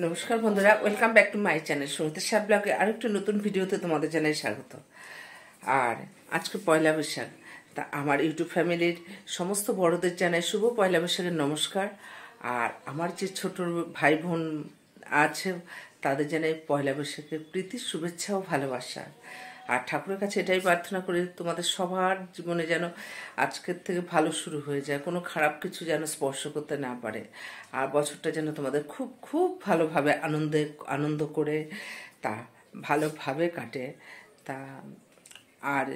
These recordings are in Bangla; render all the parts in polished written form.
নমস্কার বন্ধুরা, welcome back to my channel Sumita Shah ব্লগে আরেকটু নতুন ভিডিওতে তোমাদের জানাই স্বাগত। আর আজকে পয়লা বৈশাখ, তা আমার ইউটিউব ফ্যামিলির সমস্ত বড়দের জানাই শুভ পয়লা বৈশাখের নমস্কার। আর আমার যে ছোট ভাই বোন আছে তাদের জানাই পয়লা বৈশাখের প্রীতি, শুভেচ্ছা ও ভালোবাসা। আর ঠাকুরের কাছে এটাই প্রার্থনা করি তোমাদের সবার জীবনে যেন আজকের থেকে ভালো শুরু হয়ে যায়, কোনো খারাপ কিছু যেন স্পর্শ করতে না পারে। আর বছরটা যেন তোমাদের খুব খুব ভালোভাবে আনন্দ করে তা ভালোভাবে কাটে। তা আর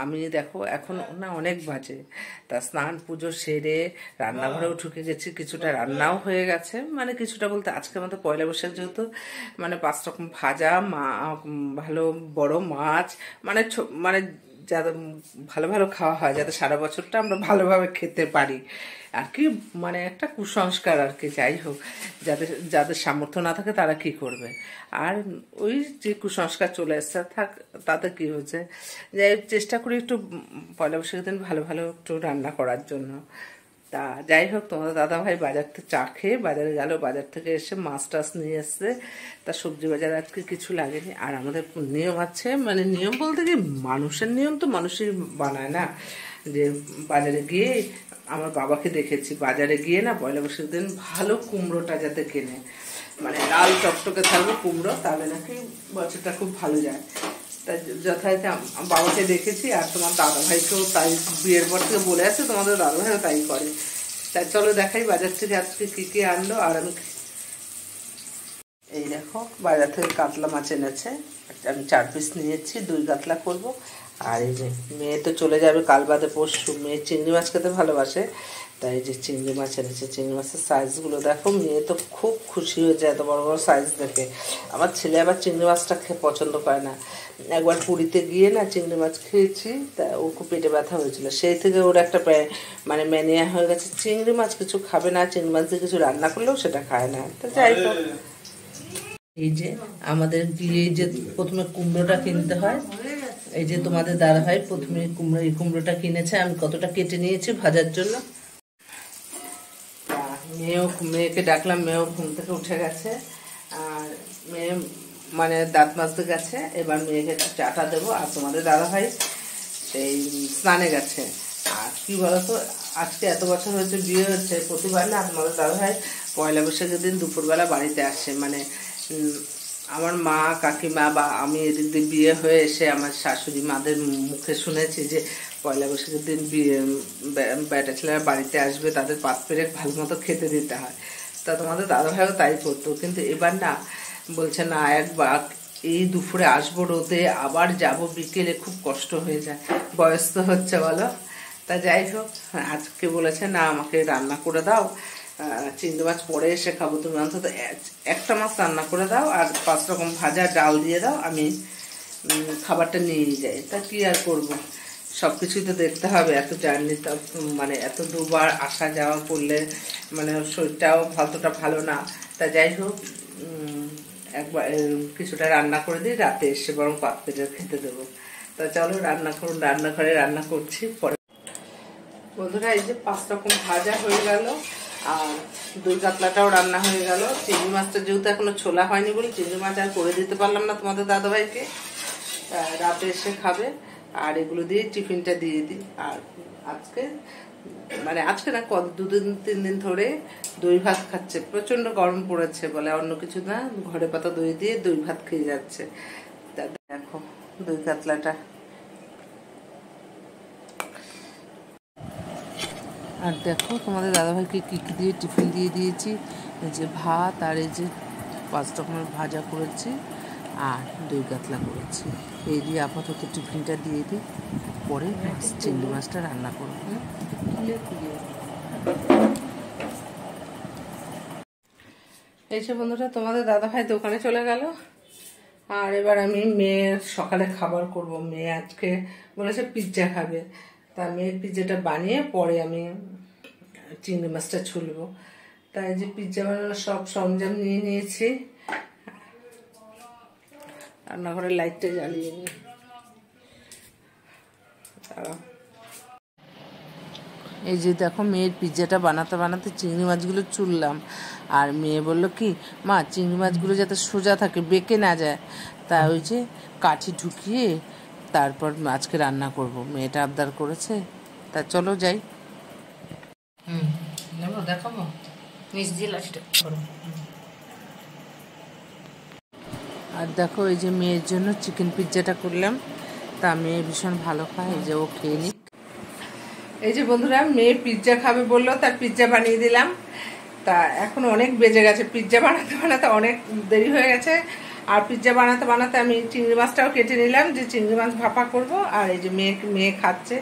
আমি দেখো এখন না অনেক বাজে, তা স্নান পুজো সেরে রান্নাঘরেও ঢুকে গেছি, কিছুটা রান্নাও হয়ে গেছে, মানে কিছুটা বলতে আজকে আমাদের পয়লা বৈশাখ যেহেতু মানে 5 রকম ভাজা, ভালো বড় মাছ, মানে মানে যাতে ভালো ভালো খাওয়া হয়, যাতে সারা বছরটা আমরা ভালোভাবে খেতে পারি আর কি, মানে একটা কুসংস্কার আর কি। যাই হোক, যাদের যাদের সামর্থ্য না থাকে তারা কি করবে, আর ওই যে কুসংস্কার চলে এসছে থাক, তাতে কি হচ্ছে, যাই চেষ্টা করি একটু পয়লা বৈশাখের দিন ভালো ভালো একটু রান্না করার জন্য। তা যাই হোক, তোমাদের দাদাভাই বাজার থেকে চা খেয়ে বাজারে গেল, বাজার থেকে এসে মাছ টাছ নিয়ে এসছে। তা সবজি বাজার আজকে কিছু লাগেনি। আর আমাদের নিয়ম আছে, মানে নিয়ম বলতে কি, মানুষের নিয়ম তো মানুষই বানায় না, যে বাজারে গিয়ে আমার বাবাকে দেখেছি বাজারে গিয়ে না পয়লা বৈশাখের দিন ভালো কুমড়োটা যাতে কেনে, মানে লাল টকটকে থাকবে কুমড়ো, তাহলে নাকি বছরটা খুব ভালো যায়। তাই যথারীতি বাবাকে দেখেছি, আর তোমার দাদাভাইকেও তাই বিয়ের পর থেকে বলে আছে, তোমাদের দাদাভাইও তাই করে। তাই চলো দেখাই বাজার থেকে আজকে কি কি আনলো। আর আমি এই দেখো বাজার থেকে কাতলা মাছ এনেছে, আমি 4 পিস নিয়েছি, 2 কাতলা করব। আর এই যে মেয়ে তো চলে যাবে কাল বাদে পরশু, মেয়ে চিংড়ি মাছ খেতে ভালোবাসে, তাই যে চিংড়ি মাছ এনেছে। চিংড়ি মাছের সাইজগুলো দেখো, মেয়ে তো খুব খুশি হয়ে যায় এত বড় বড় সাইজ দেখে। আমার ছেলে আবার চিংড়ি মাছটা খেয়ে পছন্দ করে না। একবার পুরীতে গিয়ে না চিংড়ি মাছ খেয়েছি, তা ও খুব পেটে ব্যথা হয়েছিল, সেই থেকে ওর একটা মানে ম্যানিয়া হয়ে গেছে, চিংড়ি মাছ কিছু খাবে না, চিংড়ি মাছ দিয়ে কিছু রান্না করলেও সেটা খায় না। তো যাই হোক, এই যে আমাদের গিয়ে যে প্রথমে কুমড়োটা কিনতে হয়, এই যে তোমাদের দাদাভাই প্রথমে এই কুমড়োটা কিনেছে, আমি কতটা কেটে নিয়েছি ভাজার জন্য। মেয়েকে ডাকলাম, মেয়েও ঘুম থেকে উঠে গেছে, আর মেয়ে মানে দাঁত মাজতে গেছে, এবার মেয়েকে চাটা দেবো। আর তোমাদের দাদাভাই সেই স্নানে গেছে। আর কি বলতো, আজকে এত বছর হয়েছে বিয়ে হচ্ছে, প্রতিবার না তোমাদের দাদাভাই পয়লা বৈশাখের দিন দুপুরবেলা বাড়িতে আসে, মানে আমার মা কাকিমা বা আমি এদিক দিয়ে বিয়ে হয়ে এসে আমার শাশুড়ি মাদের মুখে শুনেছি যে পয়লা বৈশাখের দিন বিয়ে বেটা ছেলেরা বাড়িতে আসবে, তাদের পাত পেরে ভালো মতো খেতে দিতে হয়। তা তোমাদের দাদাভাইও তাই করতো, কিন্তু এবার না বলছে না, একবার এই দুপুরে আসবো রোদে, আবার যাব বিকেলে, খুব কষ্ট হয়ে যায়, বয়স তো হচ্ছে বলো। তা যাই হোক, আজকে বলেছে না আমাকে রান্না করে দাও, চিংড়ি মাছ পরে এসে খাবো, তুমি অন্তত একটা মাছ রান্না করে দাও, আর 5 রকম ভাজা ডাল দিয়ে দাও, আমি খাবারটা নিয়ে যাই। তা কি আর করব, সব কিছুই তো দেখতে হবে, এত জার্নি, মানে এত দুবার আসা যাওয়া করলে মানে শরীরটাও অতটা ভালো না। তা যাই হোক, একবার কিছুটা রান্না করে দিই, রাতে এসে বরং পাত পেটে খেতে দেবো। তা চলো রান্না করুন, রান্নাঘরে রান্না করছি পরে। বন্ধুরা এই যে 5 রকম ভাজা হয়ে গেল, আর 2 কাতলাটাও রান্না হয়ে গেল। চিংড়ি মাছটা যেহেতু এখনো ছোলা হয়নি বলে চিংড়ি মাছ আর করে দিতে পারলাম না তোমাদের দাদাভাইকে, রাতে এসে খাবে। আর এগুলো দিয়ে টিফিনটা দিয়ে দিই। আর আজকে মানে আজকে না 2-3 দিন ধরে দই ভাত খাচ্ছে, প্রচন্ড গরম পড়েছে বলে, অন্য কিছু না, ঘরে পাতা দই দিয়ে দই ভাত খেয়ে যাচ্ছে। দেখো 2 কাতলাটা, আর দেখো তোমাদের দাদাভাইকে কী কী দিয়ে টিফিন দিয়ে দিয়েছি, এই যে ভাত, আর এই যে 5 রকমের ভাজা করেছি, আর 2 কাতলা করেছি, এই দিয়ে আপাতত টিফিনটা দিয়ে দিই, পরে চিংড়ি মাছটা রান্না করবো। এই যে বন্ধুরা তোমাদের দাদাভাই দোকানে চলে গেল, আর এবার আমি মেয়ের সকালে খাবার করব। মেয়ে আজকে বলেছে পিৎজা খাবে, তা মেয়ের পিৎজাটা বানিয়ে পরে আমি চিংড়ি মাছটা ছুলবো। তাই যে পিৎজা বানানোর সব সরঞ্জাম নিয়ে নিয়েছি, রান্নাঘরের লাইটটা জ্বালিয়ে নিই। এই যে দেখো মেয়ের পিৎজাটা বানাতে বানাতে চিংড়ি মাছগুলো চুললাম, আর মেয়ে বললো কি মা চিংড়ি মাছগুলো যাতে সোজা থাকে, বেঁকে না যায়, তা ওই যে কাঠি ঢুকিয়ে তারপর মাছকে রান্না করব, মেয়েটা আবদার করেছে। তা চলো যাই। নেবো, দেখাবো নিচ দিয়ে লাঠিটা করো। আর দেখো এই যে মেয়ের জন্য চিকেন পিৎজাটা করলাম, তা মেয়ে ভীষণ ভালো খায়, এই যে ও খেয়ে নিক। এই যে বন্ধুরা, মেয়ে পিৎজা খাবে বললো, তার পিৎজা বানিয়ে দিলাম। তা এখন অনেক বেজে গেছে, পিৎজা বানাতে বানাতে অনেক দেরি হয়ে গেছে। আর পিৎজা বানাতে বানাতে আমি চিংড়ি মাছটাও কেটে নিলাম, যে চিংড়ি মাছ ভাপা করব। আর এই যে মেয়ে খাচ্ছে,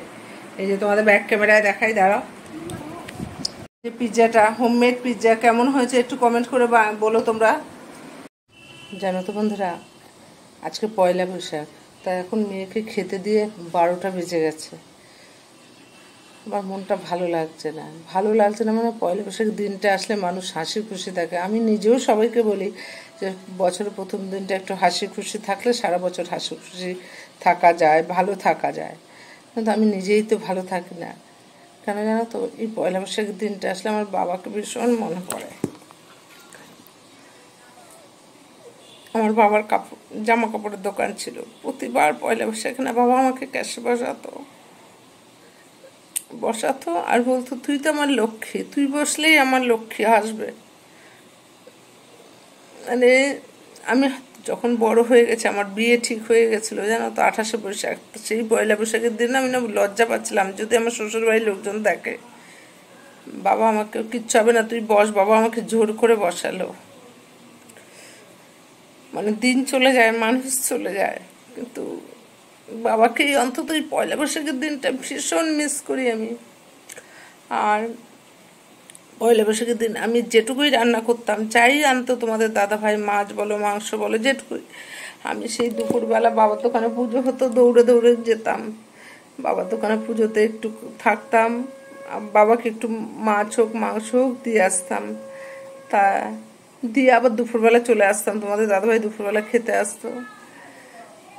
এই যে তোমাদের ব্যাক ক্যামেরায় দেখাই, দাঁড়াও। যে পিৎজাটা হোমমেড পিৎজা কেমন হয়েছে একটু কমেন্ট করে বলো তোমরা। জানো তো বন্ধুরা, আজকে পয়লা বৈশাখ, তা এখন মেয়েকে খেতে দিয়ে 12টা বেজে গেছে। আমার মনটা ভালো লাগছে না, মানে পয়লা বৈশাখ দিনটা আসলে মানুষ হাসি খুশি থাকে। আমি নিজেও সবাইকে বলি যে বছরের প্রথম দিনটা একটু হাসি খুশি থাকলে সারা বছর হাসি খুশি থাকা যায়, ভালো থাকা যায়। কিন্তু আমি নিজেই তো ভালো থাকি না, কেন জানো তো? এই পয়লা বৈশাখের দিনটা আসলে আমার বাবাকে ভীষণ মনে পড়ে। আমার বাবার জামা কাপড়ের দোকান ছিল, প্রতিবার পয়লা বৈশাখে না বাবা আমাকে ক্যাশে বসাতো আর বলতো তুই তো আমার লক্ষ্মী, তুই বসলেই আমার লক্ষ্মী আসবে। মানে আমি যখন বড় হয়ে গেছে, আমার বিয়ে ঠিক হয়ে গেছিলো জানো তো 28শে বৈশাখ, সেই পয়লা বৈশাখের দিন আমি না লজ্জা পাচ্ছিলাম যদি আমার শ্বশুর বাড়ির লোকজন দেখে। বাবা আমাকে কিচ্ছু হবে না, তুই বস, বাবা আমাকে জোর করে বসালো। মানে দিন চলে যায়, মানুষ চলে যায়, কিন্তু বাবাকে অন্তত এই পয়লা বৈশাখের দিনটা ভীষণ মিস করি আমি। আর পয়লা বৈশাখের দিন আমি যেটুকুই রান্না করতাম, যাই আনতো তোমাদের দাদা ভাই, মাছ বলো মাংস বলো যেটুকুই, আমি সেই দুপুরবেলা বাবার দোকানে পুজো হতো, দৌড়ে দৌড়ে যেতাম বাবার দোকানে পুজোতে, একটু থাকতাম, বাবাকে একটু মাছ হোক মাংস হোক দিয়ে আসতাম, তা দিয়ে আবার দুপুরবেলা চলে আসতাম, তোমাদের দাদাভাই দুপুরবেলা খেতে আসতো।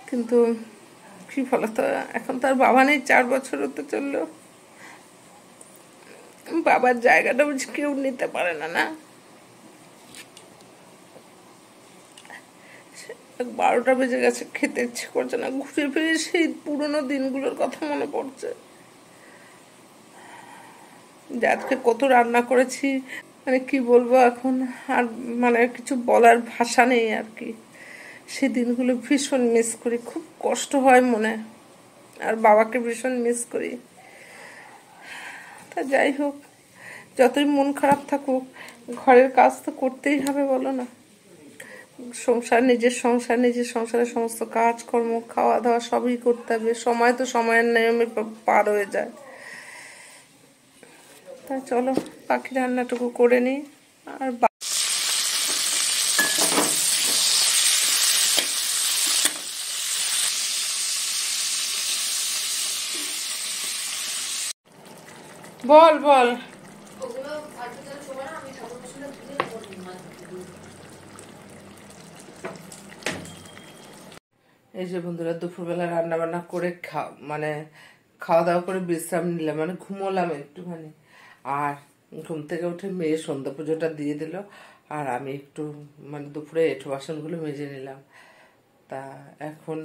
কিন্তু কি বলতো, এখন তার বাবা নেই, 4 বছর হতে চললো। বাবার জায়গাটা বুঝি কেউ নিতে পারে না, না? 12টা বেজে গেছে, খেতে ইচ্ছে করছে না, ঘুরে ফিরে সেই পুরোনো দিনগুলোর কথা মনে পড়ছে, যে আজকে কত রান্না করেছি, মানে কি বলবো এখন, আর মানে কিছু বলার ভাষা নেই আর কি। সেই দিনগুলো ভীষণ মিস করি, খুব কষ্ট হয় মনে, আর বাবাকে ভীষণ মিস করি। তা যাই হোক, যতই মন খারাপ থাকুক, ঘরের কাজ তো করতেই হবে, বলো না? নিজের সংসারের সমস্ত কাজকর্ম, খাওয়া দাওয়া সবই করতে হবে, সময় তো সময়ের নিয়মে পার হয়ে যায়। তা চলো বাকি রান্নাটুকু করে নিই। আর বল বল। এই যে বন্ধুরা, দুপুরবেলা রান্না বান্না করে খাওয়া দাওয়া করে বিশ্রাম নিলাম, মানে ঘুমোলাম একটুখানি। আর ঘুম থেকে উঠে মেয়ে সন্ধ্যা পুজোটা দিয়ে দিল, আর আমি একটু মানে দুপুরে এঁঠো বাসনগুলো মেজে নিলাম। তা এখন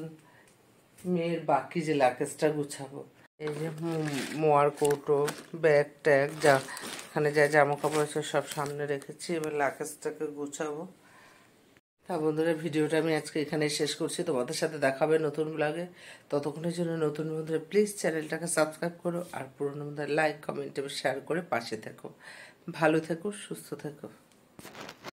মেয়ের বাকি যে লাকেজটা গুছাবো, এই যে মোয়ার কৌটো, ব্যাগ ট্যাগ, এখানে যা জামা কাপড় আছে সব সামনে রেখেছি, এবার লাকেজটাকে গুছাবো। তা বন্ধুরা, ভিডিওটা আমি আজকে এখানে শেষ করছি, তোমাদের সাথে দেখাবে নতুন ব্লগে। ততক্ষণের জন্য নতুন বন্ধুরা প্লিজ চ্যানেলটাকে সাবস্ক্রাইব করো, আর পুরনো বন্ধুরা লাইক কমেন্ট এবং শেয়ার করে পাশে থেকো। ভালো থেকো, সুস্থ থেকো।